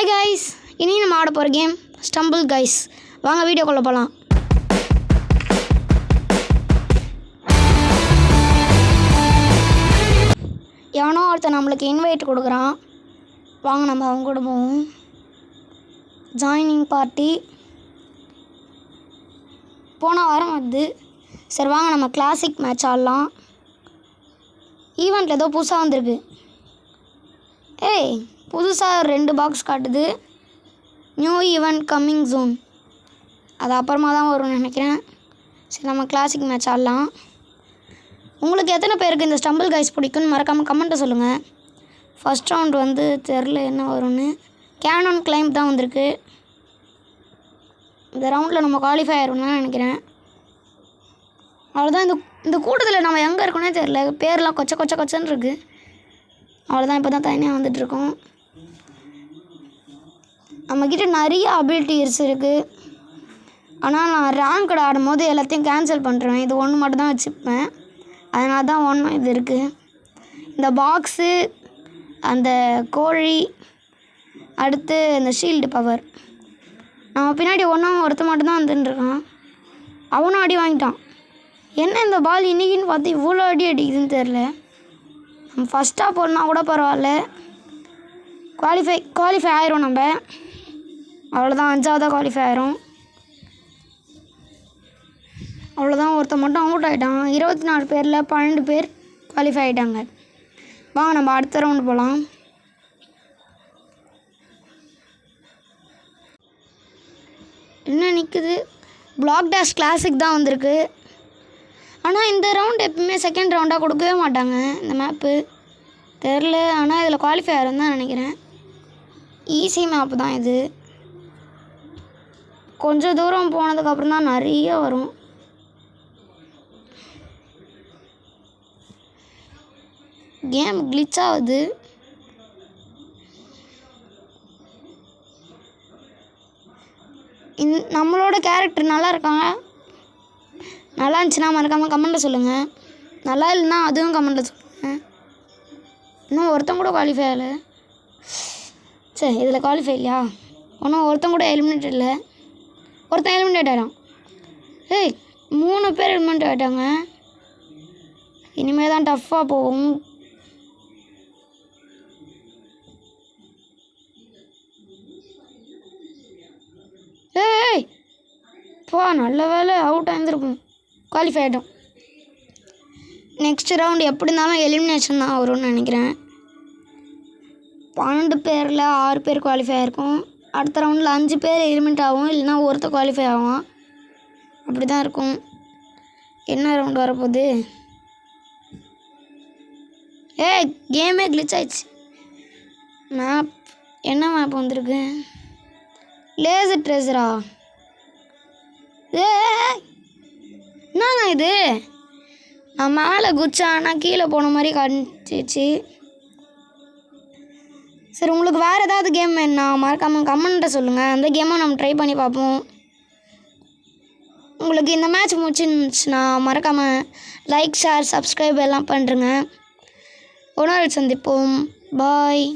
Hi guys, இனி நம்ம ஆட போகிற கேம் ஸ்டம்பிள் கைஸ். வாங்க வீடியோக்குள்ளே போகலாம். எவனோ ஒருத்தர் நம்மளுக்கு இன்வைட் கொடுக்குறான். வாங்க நம்ம அவங்க கூட போவோம். ஜாயினிங் பார்ட்டி போன வாரம் வந்து. சரி வாங்க நம்ம கிளாசிக் மேட்ச் ஆடலாம். ஈவெண்ட்டில் ஏதோ புதுசாக வந்திருக்கு. புதுசாக 2 பாக்ஸ் காட்டுது. New event coming zone. அது அப்புறமா தான் வரும்னு நினைக்கிறேன். சரி நம்ம கிளாசிக் மேட்ச் ஆடலாம். உங்களுக்கு எத்தனை பேருக்கு இந்த ஸ்டம்பிள் கைஸ் பிடிக்குன்னு மறக்காமல் கமெண்ட்டை சொல்லுங்கள். ஃபஸ்ட் ரவுண்ட் வந்து தெரில என்ன வரும்னு. கேனன் கிளைம்ப் தான் வந்திருக்கு. இந்த ரவுண்டில் நம்ம குவாலிஃபை ஆயிரும்னு தான் நினைக்கிறேன். அவ்வளோதான். இந்த கூட்டத்தில் நம்ம எங்கே இருக்கோன்னே தெரில. பேர்லாம் கொச்சன்னு இருக்குது. அவ்வளோதான். இப்போ தான் தனியாக வந்துட்டுருக்கோம். நம்மக்கிட்ட நிறைய அபிலிட்டிஸ் இருக்குது. ஆனால் நான் ரேங்க்டு ஆடும்போது எல்லாத்தையும் கேன்சல் பண்ணுறேன். இது ஒன்று மட்டும் தான் வச்சுப்பேன். அதனால தான் ஒன்று இது இருக்குது. இந்த பாக்ஸு, அந்த கோழி, அடுத்து இந்த ஷீல்டு பவர். நம்ம பின்னாடி ஒருத்த மட்டும்தான் வந்துட்டுருக்கான். அவனும் அடி வாங்கிட்டான். என்ன இந்த பால் இன்றைக்கின்னு பார்த்து இவ்வளோ அடி அடிக்குதுன்னு தெரில. நம்ம ஃபஸ்ட்டாக போனால் கூட பரவாயில்ல. குவாலிஃபை ஆயிரும். நம்ம அவ்வளோதான். 5ஆவதாக குவாலிஃபை ஆயிரும். அவ்வளோதான். ஒருத்தர் மட்டும் அவுட் ஆகிட்டான். 24 பேரில் 12 பேர் குவாலிஃபை ஆகிட்டாங்க. வாங்க நம்ம அடுத்த ரவுண்டு போகலாம். என்ன நிற்குது? பிளாக் டேஷ் கிளாசிக் தான் வந்திருக்கு. ஆனால் இந்த ரவுண்ட் எப்பவுமே செகண்ட் ரவுண்டாக கொடுக்கவே மாட்டாங்க. இந்த மேப்பு தெரில. ஆனால் இதில் குவாலிஃபை ஆயிரும் தான் நினைக்கிறேன். ஈஸி மேப்பு தான் இது. கொஞ்சம் தூரம் போனதுக்கப்புறம் தான் நிறைய வரும். கேம் கிளிச் ஆகுது. நம்மளோட கேரக்டர் நல்லா இருக்காங்க. நல்லா இருந்துச்சுன்னா மறக்காமல் கமெண்ட்டில் சொல்லுங்கள். நல்லா இல்லைன்னா அதுவும் கமெண்ட்டில் சொல்லுங்கள். இன்னும் ஒருத்தன் கூட குவாலிஃபை ஆகலை. சரி இதில் குவாலிஃபை இல்லையா? ஒருத்தன் கூட எலிமினேட் இல்லை. ஒருத்தன் எலிமினேட் ஆகிடான். 3 பேர் எலிமினேட் ஆகிட்டாங்க. இனிமேல் தான் டஃப்பாக போகும். நல்ல வேலை அவுட் ஆகிருக்கும். குவாலிஃபை ஆகிட்டோம். நெக்ஸ்ட் ரவுண்டு எப்படி இருந்தாலும் எலிமினேஷன் தான் வரும்னு நினைக்கிறேன். 12 பேரில் 6 பேர் குவாலிஃபை ஆகிருக்கும். அடுத்த ரவுண்டில் 5 பேர் எலிமினேட் ஆகும். இல்லைனா ஒருத்தர் குவாலிஃபை ஆகும். அப்படி தான் இருக்கும். என்ன ரவுண்டு வரப்போகுது? கேமே கிளிச் ஆயிடுச்சு. மேப் என்ன மேப் வந்திருக்கு? லேசர் ட்ரேசரா? என்னங்க இது? நான் மேலே குச்சா ஆனால் கீழே போன மாதிரி காணிச்சிச்சு. சரி உங்களுக்கு வேறு ஏதாவது கேம் வேணுன்னா மறக்காமல் கமெண்ட்டை சொல்லுங்கள். அந்த கேமை நம்ம ட்ரை பண்ணி பார்ப்போம். உங்களுக்கு இந்த மேட்ச் முடிச்சுன்னா மறக்காமல் லைக், ஷேர், சப்ஸ்கிரைப் எல்லாம் பண்ணுறேங்க. ஒரு நாள் சந்திப்போம். பாய்.